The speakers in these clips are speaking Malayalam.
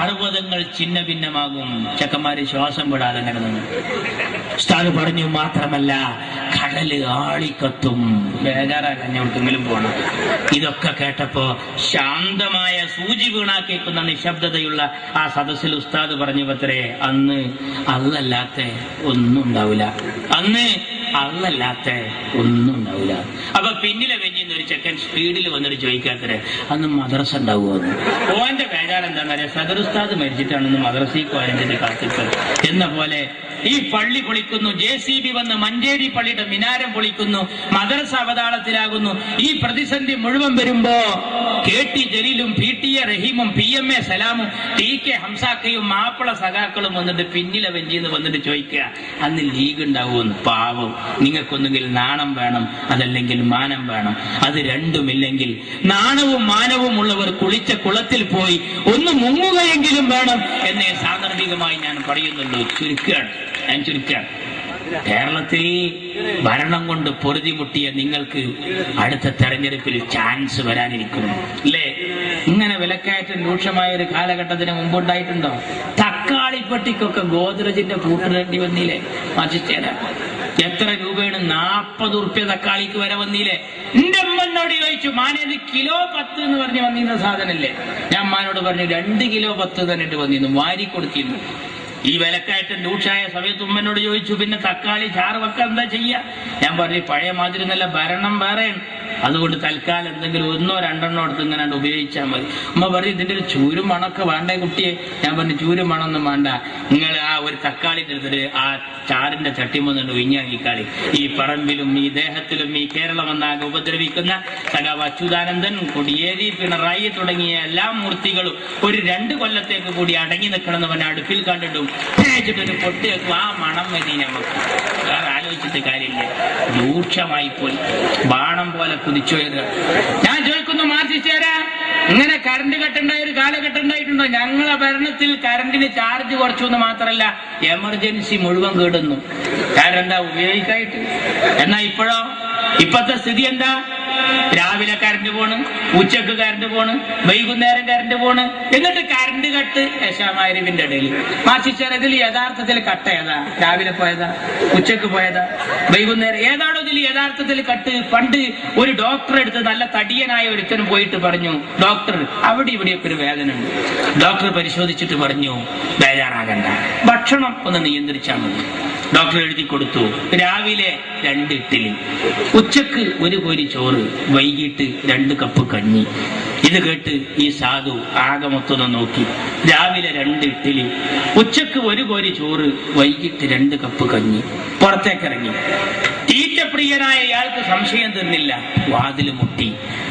പർവ്വതങ്ങൾ ഛിന്ന ഭിന്നമാകും. ചെക്കന്മാര് ശ്വാസം വിടാതെ കിടന്നു. ഉസ്താദ് പറഞ്ഞു മാത്രമല്ല കടല് ആളിക്കത്തും. ബേജാറാക്കാൻ എവിടെക്കെങ്കിലും പോണം. ഇതൊക്കെ കേട്ടപ്പോ ശാന്തമായ സൂചി വീണാ കേൾക്കുന്ന നിശബ്ദതയുള്ള ആ സദസ്സിൽ ഉസ്താദ് പറഞ്ഞു പത്രേ, അന്ന് അല്ലല്ലാത്ത ഒന്നും ഉണ്ടാവില്ല, അന്ന് അല്ലല്ലാത്ത ഒന്നും ഉണ്ടാവില്ല. അപ്പൊ പിന്നിലെ വെഞ്ചിന്ന് ഒരു ചെക്കൻ സ്പീഡിൽ വന്നിട്ട് ചോദിക്കാത്തരെ അന്ന് മദ്രസ ഉണ്ടാവുമെന്ന്. ഓന്റെ ബേജാർ എന്താണെന്ന് അറിയാം, സദർ ഉസ്താദ് മരിച്ചിട്ടാണെന്ന് മദ്രസയ്ക്ക് വരഞ്ഞിട്ട് കാത്തിട്ട് എന്ന പോലെ ഈ പള്ളി പൊളിക്കുന്നു, JCB വന്ന് മഞ്ചേരി പള്ളിയുടെ മിനാരം പൊളിക്കുന്നു, മദ്രസ അവതാളത്തിലാകുന്നു. ഈ പ്രതിസന്ധി മുഴുവൻ വരുമ്പോ KT ജലീലും PT റഹീമും PMA സലാമും TK ഹംസാക്കയും Mappila സഖാക്കളും വന്നിട്ട് പിന്നിലെ വെഞ്ചിന്ന് വന്നിട്ട് ചോദിക്കുക അന്ന് ലീഗ് ഉണ്ടാവുമെന്ന്. പാവം, നിങ്ങൾക്കൊന്നുകിൽ നാണം വേണം, അതല്ലെങ്കിൽ മാനം വേണം. അത് രണ്ടുമില്ലെങ്കിൽ നാണവും മാനവും ഉള്ളവർ കുളിച്ച കുളത്തിൽ പോയി ഒന്ന് മുങ്ങുകയെങ്കിലും വേണം എന്നേ സാന്ദർഭികമായി ഞാൻ പറയുന്നുള്ളൂ. ചുരുക്കുകയാണ്. കേരളത്തിൽ ഭരണം കൊണ്ട് പൊറുതിമുട്ടിയ നിങ്ങൾക്ക് അടുത്ത തെരഞ്ഞെടുപ്പിൽ ചാൻസ് വരാനിരിക്കുന്നു അല്ലേ? ഇങ്ങനെ വിലക്കയറ്റം രൂക്ഷമായ ഒരു കാലഘട്ടത്തിന് മുമ്പുണ്ടായിട്ടുണ്ടോ? തക്കാളിപ്പെട്ടിക്കൊക്കെ ഗോദ്രജിന്റെ പൂട്ടിടേണ്ടി വന്നില്ലേ? മാറ്റിച്ചേരാ എത്ര രൂപയാണ്? 40 ഉറുപ്പ്യ തക്കാളിക്ക് വരെ വന്നില്ലേ? എന്റെ അമ്മനോട് ചോദിച്ചു, മാനേത് കിലോ 10 എന്ന് പറഞ്ഞ് വന്നിരുന്ന സാധനല്ലേ? ഞാൻ അമ്മാനോട് പറഞ്ഞു 2 കിലോ 10 തന്നെ വന്നിരുന്നു, വാരി കൊടുത്തിരുന്നു. ഈ വിലക്കയറ്റം രൂക്ഷമായ സമയത്ത് ഉമ്മനോട് ചോദിച്ചു, പിന്നെ തക്കാളി ചാറ് വെക്കാൻ എന്താ ചെയ്യാ? ഞാൻ പറഞ്ഞു പഴയ മാതിരി നല്ല ഭരണം വേറെ, അതുകൊണ്ട് തൽക്കാലം എന്തെങ്കിലും 1 or 2 എടുത്ത് ഇങ്ങനെ ഉപയോഗിച്ചാൽ മതി. ഉമ്മ പറഞ്ഞു ഇതിന്റെ ഒരു ചൂരും മണമൊക്കെ വേണ്ടേ കുട്ടിയെ? ഞാൻ പറഞ്ഞു ചൂരും മണമൊന്നും വേണ്ട, നിങ്ങൾ ആ ഒരു തക്കാളി എടുത്തിട്ട് ആ ചാറിന്റെ ചട്ടിമൊന്നുണ്ട് വിഞ്ഞാങ്ങിക്കാളി. ഈ പറമ്പിലും ഈ ദേഹത്തിലും ഈ കേരളം എന്നാകെ ഉപദ്രവിക്കുന്ന സഖാവ് അച്യുതാനന്ദൻ, കൊടിയേരി, പിണറായി തുടങ്ങിയ എല്ലാ മൂർത്തികളും ഒരു 2 കൊല്ലത്തേക്ക് കൂടി അടങ്ങി നിൽക്കണമെന്ന് പറഞ്ഞ അടുപ്പിൽ കണ്ടിട്ടും തേച്ചിട്ടൊരു പൊട്ടി വെക്കും. ആ മണം മതി നമുക്ക്, വേറെ ആലോചിച്ചിട്ട് കാര്യമില്ല. രൂക്ഷമായി പോയി, ബാണം പോലെ കുതിച്ചുയരുക. ഞാൻ ചോദിക്കുന്നു, മാറ്റിച്ചേരാ ഇങ്ങനെ കറണ്ട് കട്ടുണ്ടായ ഒരു കാലഘട്ടം ഉണ്ടായിട്ടുണ്ടോ? ഞങ്ങളെ ഭരണത്തിൽ കറണ്ടിന് ചാർജ് കുറച്ചു എന്ന് മാത്രമല്ല എമർജൻസി മുഴുവൻ കേടുന്നു. കാരണം എന്താ? ഉപയോഗിക്കായിട്ട്. എന്നാ ഇപ്പോഴത്തെ സ്ഥിതി എന്താ? രാവിലെ കറണ്ട് പോണ്, ഉച്ചക്ക് കറണ്ട് പോണ്, വൈകുന്നേരം കറണ്ട് പോണ്, എന്നിട്ട് കറണ്ട് കട്ട് യശാമാരിവിന്റെ ഇടയിൽ. മാറ്റിച്ചാൽ ഇതിൽ യഥാർത്ഥത്തിൽ കട്ട ഏതാ? രാവിലെ പോയതാ, ഉച്ചക്ക് പോയതാ, വൈകുന്നേരം ഏതാണോ ഇതിൽ യഥാർത്ഥത്തിൽ കട്ട്? പണ്ട് ഒരു ഡോക്ടറെ അടുത്ത് നല്ല തടിയനായ ഒരുത്തനും പോയിട്ട് പറഞ്ഞു, ഡോക്ടർ അവിടെ ഇവിടെയൊക്കെ ഒരു വേദന ഉണ്ട്. ഡോക്ടർ പരിശോധിച്ചിട്ട് പറഞ്ഞു, ബേജാറാകണ്ട, ഭക്ഷണം ഒന്ന് നിയന്ത്രിച്ചാൽ മതി. ഡോക്ടർ എഴുതി കൊടുത്തു, രാവിലെ 2 ഇഡ്ഡലി, ഉച്ചക്ക് 1 കോരി ചോറ്, വൈകിട്ട് 2 കപ്പ് കഞ്ഞി. ഇത് കേട്ട് ഈ സാധു ആകെ മൊത്തം നോക്കി. രാവിലെ 2 ഇഡ്ഡലി, ഉച്ചക്ക് 1 കോരി ചോറ്, വൈകിട്ട് 2 കപ്പ് കഞ്ഞി. പുറത്തേക്കിറങ്ങി. തീറ്റപ്രിയനായ ഇയാൾക്ക് സംശയം തന്നില്ല. വാതില് മുട്ടി.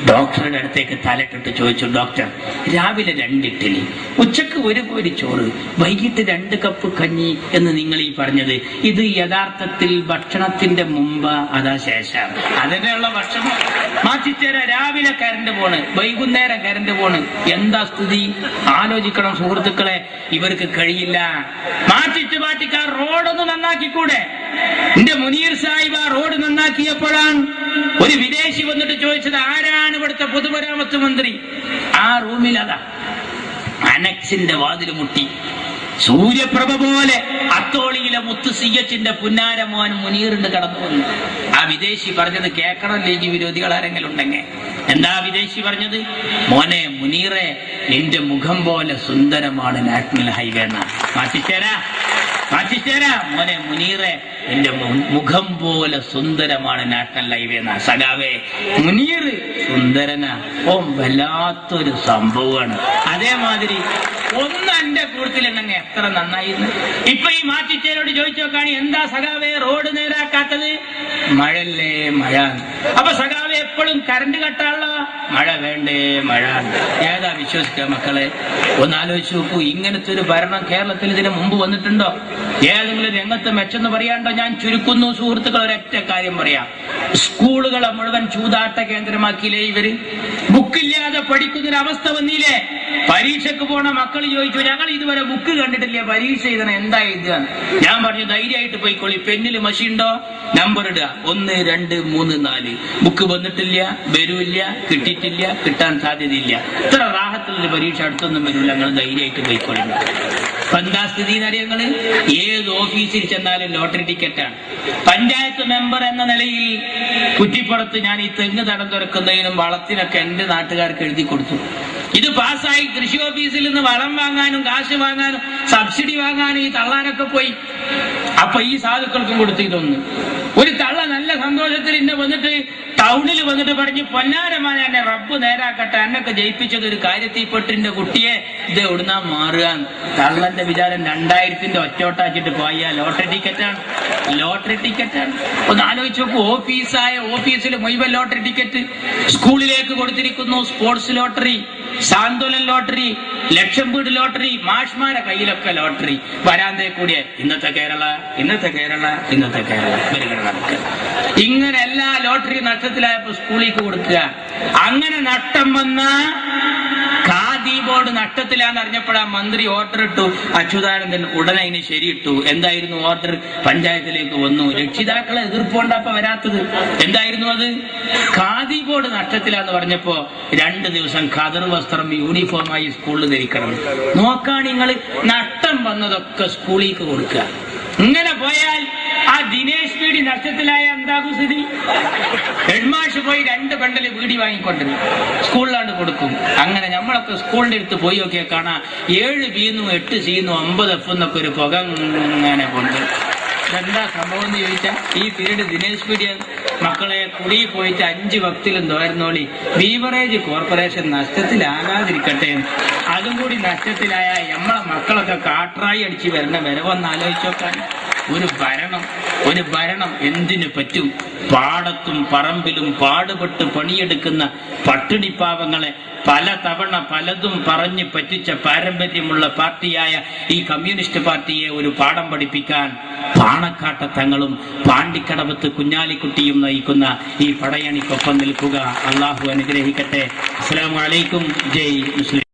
ഡോക്ടറുടെ അടുത്തേക്ക് തലട്ടിട്ട് ചോദിച്ചു, ഡോക്ടർ രാവിലെ 2 ഇഡ്ഡലി, ഉച്ചക്ക് 1 കോരി ചോറ്, വൈകിട്ട് 2 കപ്പ് കഞ്ഞി എന്ന് നിങ്ങൾ ഈ പറഞ്ഞത്, ഇത് യഥാർത്ഥത്തിൽ ഭക്ഷണത്തിന്റെ മുമ്പ് അതാ ശേഷം? അതിനുള്ള ഭക്ഷണം മാറ്റിച്ചേരാ. രാവിലെ കറണ്ട് പോണ്, വൈകുന്നേരം കറണ്ട് പോണ്. എന്താ സ്ഥിതി? ആലോചിക്കണം സുഹൃത്തുക്കളെ. ഇവർക്ക് കഴിയില്ല. മാറ്റിക്കാർ റോഡൊന്ന് നന്നാക്കിക്കൂടെ? എന്റെ മുനീർ സാഹിബ് ആ റോഡ് നന്നാക്കിയപ്പോഴാണ് ഒരു വിദേശി വന്നിട്ട് ചോദിച്ചത്, ആരാണ് ഇവിടുത്തെ പൊതുമരാമത്ത് മന്ത്രി? ആ റൂമിൽ അതാ അനക്സിന്റെ വാതിൽ മുട്ടി. സൂര്യപ്രഭ പോലെ അത്തോളിയിലെ മുത്ത് CH-ന്റെ പുന്നാരമോൻ മുനീറിന്റെ കടന്നു വന്നു. ആ വിദേശി പറഞ്ഞത് കേക്കണം ലീഗ് വിരോധികൾ ആരെങ്കിലും ഉണ്ടെങ്കിൽ. എന്താ വിദേശി പറഞ്ഞത്? മോനെ മുനീറെ, നിന്റെ മുഖം പോലെ സുന്ദരമാണ് നാഷണൽ ഹൈവേ എന്നാ. മാറ്റിച്ചേരാ മോനെ മുനീറെ, എന്റെ മുഖം പോലെ സുന്ദരമാണ് നാഷണൽ ഹൈവേ എന്നാ. സഖാവേ, മുനീർ സുന്ദരനാ, വല്ലാത്തൊരു സംഭവമാണ്. അതേമാതിരി ഒന്ന് എന്റെ കൂട്ടത്തിലുണ്ടെങ്കിൽ എത്ര നന്നായിരുന്നു. ഇപ്പൊ ഈ മാറ്റിച്ചേരോട് ചോദിച്ചു നോക്കാണ്, എന്താ സഖാവേ റോഡ് നേരാക്കാത്തത്? മഴല്ലേ മഴ. അപ്പൊ സഖാവേ എപ്പോഴും കറണ്ട് കട്ടാണല്ലോ. മഴ വേണ്ടേ മഴ. ഏതാ വിശ്വസിക്കുക മക്കളെ? ഒന്ന് ആലോചിച്ച് നോക്കൂ. ഇങ്ങനത്തെ ഒരു ഭരണം കേരളത്തിൽ ഇതിന് മുമ്പ് വന്നിട്ടുണ്ടോ? ഏതെങ്കിലും രംഗത്ത് മെച്ചെന്ന് പറയാണ്ടോ? ഞാൻ ചുരുക്കുന്നു സുഹൃത്തുക്കൾ, ഒരൊറ്റ കാര്യം പറയാം. സ്കൂളുകളെ മുഴുവൻ ചൂതാട്ട കേന്ദ്രമാക്കിയില്ലേ ഇവര്? ബുക്കില്ലാതെ പഠിക്കുന്നൊരവസ്ഥ വന്നില്ലേ? പരീക്ഷക്ക് പോണ മക്കൾ ചോദിച്ചു, ഞങ്ങൾ ഇതുവരെ ബുക്ക് കണ്ടിട്ടില്ല, പരീക്ഷ എഴുതണം, എന്താ എഴുതുക? ഞാൻ പറഞ്ഞു, ധൈര്യമായിട്ട് പോയിക്കോളി, പെന്നിൽ മഷി ഉണ്ടോ, നമ്പർ ഇടുക, 1 2 3 4. ബുക്ക് വന്നിട്ടില്ല, വരൂല്ല, കിട്ടിയിട്ടില്ല, കിട്ടാൻ സാധ്യതയില്ല. ഇത്ര റാഹത്തുള്ളൊരു പരീക്ഷ അടുത്തൊന്നും വരില്ല, ഞങ്ങൾ ധൈര്യമായിട്ട് പോയിക്കോളി. എന്താ സ്ഥിതി എന്നറിയങ്ങള്? ഏത് ഓഫീസിൽ ചെന്നാലും ലോട്ടറി ടിക്കറ്റാണ്. പഞ്ചായത്ത് മെമ്പർ എന്ന നിലയിൽ കുറ്റിപ്പുറത്ത് ഞാൻ ഈ തെങ്ങ് തടം തുറക്കുന്നതിനും വളത്തിനൊക്കെ എന്റെ നാട്ടുകാർക്ക് എഴുതി കൊടുത്തു. ഇത് പാസ്സായി കൃഷി ഓഫീസിൽ നിന്ന് വളം വാങ്ങാനും കാശ് വാങ്ങാനും സബ്സിഡി വാങ്ങാനും ഈ തള്ളാനൊക്കെ പോയി. അപ്പൊ ഈ സാധുക്കൾക്കും കൊടുത്തു. ഇതൊന്ന് ഒരു തള്ള നല്ല സന്തോഷത്തിൽ ഇന്നെ വന്നിട്ട് ടൗണിൽ വന്നിട്ട് പറഞ്ഞ്, പൊന്നാരമായ എന്നെ റബ്ബ് നേരാക്കട്ടെ, എന്നൊക്കെ ജയിപ്പിച്ചത് ഒരു കാര്യത്തിൽപ്പെട്ടിന്റെ കുട്ടിയെ ഇത് എവിടുന്നാ മാറുക. തള്ളന്റെ വിചാരം 2000-ന്റെ ഒറ്റോട്ടാച്ചിട്ട് പോയ ലോട്ടറി ടിക്കറ്റാണ്. ലോട്ടറി ടിക്കറ്റാണ്. ഒന്ന് ആലോചിച്ച് നോക്കൂ. ഓഫീസിൽ മുഴുവൻ ലോട്ടറി ടിക്കറ്റ്. സ്കൂളിലേക്ക് കൊടുത്തിരിക്കുന്നു സ്പോർട്സ് ലോട്ടറി, സാന്ത്വനം ലോട്ടറി, ലക്ഷം വീട് ലോട്ടറി, മാഷ്മാരെ കയ്യിലൊക്കെ ലോട്ടറി. വരാന്തേ കൂടിയ ഇന്നത്തെ കേരള, ഇന്നത്തെ കേരള, ഇന്നത്തെ കേരള നടക്കുക. ഇങ്ങനെ എല്ലാ ലോട്ടറി നഷ്ടത്തിലായപ്പോ സ്കൂളിലേക്ക് കൊടുക്കുക. അങ്ങനെ നഷ്ടം വന്ന ഖാദി ബോർഡ് നഷ്ടത്തിലാന്ന് അറിഞ്ഞപ്പോഴാ മന്ത്രി ഓർഡർ ഇട്ടു. അച്യുതാനന്ദൻ ഉടനെ അതിന് ശരിയിട്ടു. എന്തായിരുന്നു ഓർഡർ? പഞ്ചായത്തിലേക്ക് വന്നു. രക്ഷിതാക്കളെ എതിർപ്പുകൊണ്ടപ്പോ വരാത്തത്. എന്തായിരുന്നു അത്? ഖാദി ബോർഡ് നഷ്ടത്തിലാന്ന് പറഞ്ഞപ്പോ 2 ദിവസം ഖദർ വസ്ത്രം യൂണിഫോമായി സ്കൂളിൽ ധരിക്കണം. നോക്കാൻ നിങ്ങൾ നഷ്ടം വന്നതൊക്കെ സ്കൂളിലേക്ക് കൊടുക്കുക. ഇങ്ങനെ പോയാൽ ആ ദിനേശ് പീഡി നഷ്ടത്തിലായ എന്താകും സ്ഥിതി? ഹെഡ്മാഷ് പോയി 2 ബണ്ടല് വീടി വാങ്ങിക്കൊണ്ടിരുന്നു, സ്കൂളിലാണ്ട് കൊടുക്കും. അങ്ങനെ നമ്മളൊക്കെ സ്കൂളിന്റെ അടുത്ത് പോയി നോക്കിയാൽ കാണാം 7 ബിന്നും 8 സിന്നും 50 എഫ് എന്നൊക്കെ ഒരു പുക ഇങ്ങനെ കൊണ്ട്. എന്താ സംഭവം എന്ന് ചോദിച്ചാൽ, ഈ പീരീഡ് ദിനേശ് പീഡിയ മക്കളെ കുടി പോയിട്ട് 5 വക്തിലും തോരുന്നോളി. Beverage corporation നഷ്ടത്തിലാകാതിരിക്കട്ടെ. അതും കൂടി നഷ്ടത്തിലായ നമ്മളെ മക്കളൊക്കെ കാട്രായി അടിച്ച് വരണ വരവൊന്ന് ആലോചിച്ചോക്കാൻ. ഒരു ഭരണം എന്തിനു പറ്റും? പാടത്തും പറമ്പിലും പാടുപെട്ട് പണിയെടുക്കുന്ന പട്ടിണിപ്പാവങ്ങളെ പല തവണ പലതും പറഞ്ഞ് പറ്റിച്ച പാരമ്പര്യമുള്ള പാർട്ടിയായ ഈ കമ്മ്യൂണിസ്റ്റ് പാർട്ടിയെ ഒരു പാഠം പഠിപ്പിക്കാൻ പാണക്കാട്ട തങ്ങളും പാണ്ടിക്കടവത്ത് കുഞ്ഞാലിക്കുട്ടിയും നയിക്കുന്ന ഈ പടയണിക്കൊപ്പം നിൽക്കുക. അള്ളാഹു അനുഗ്രഹിക്കട്ടെ. അസ്സലാമു അലൈക്കും. ജയ് മുസ്ലിം.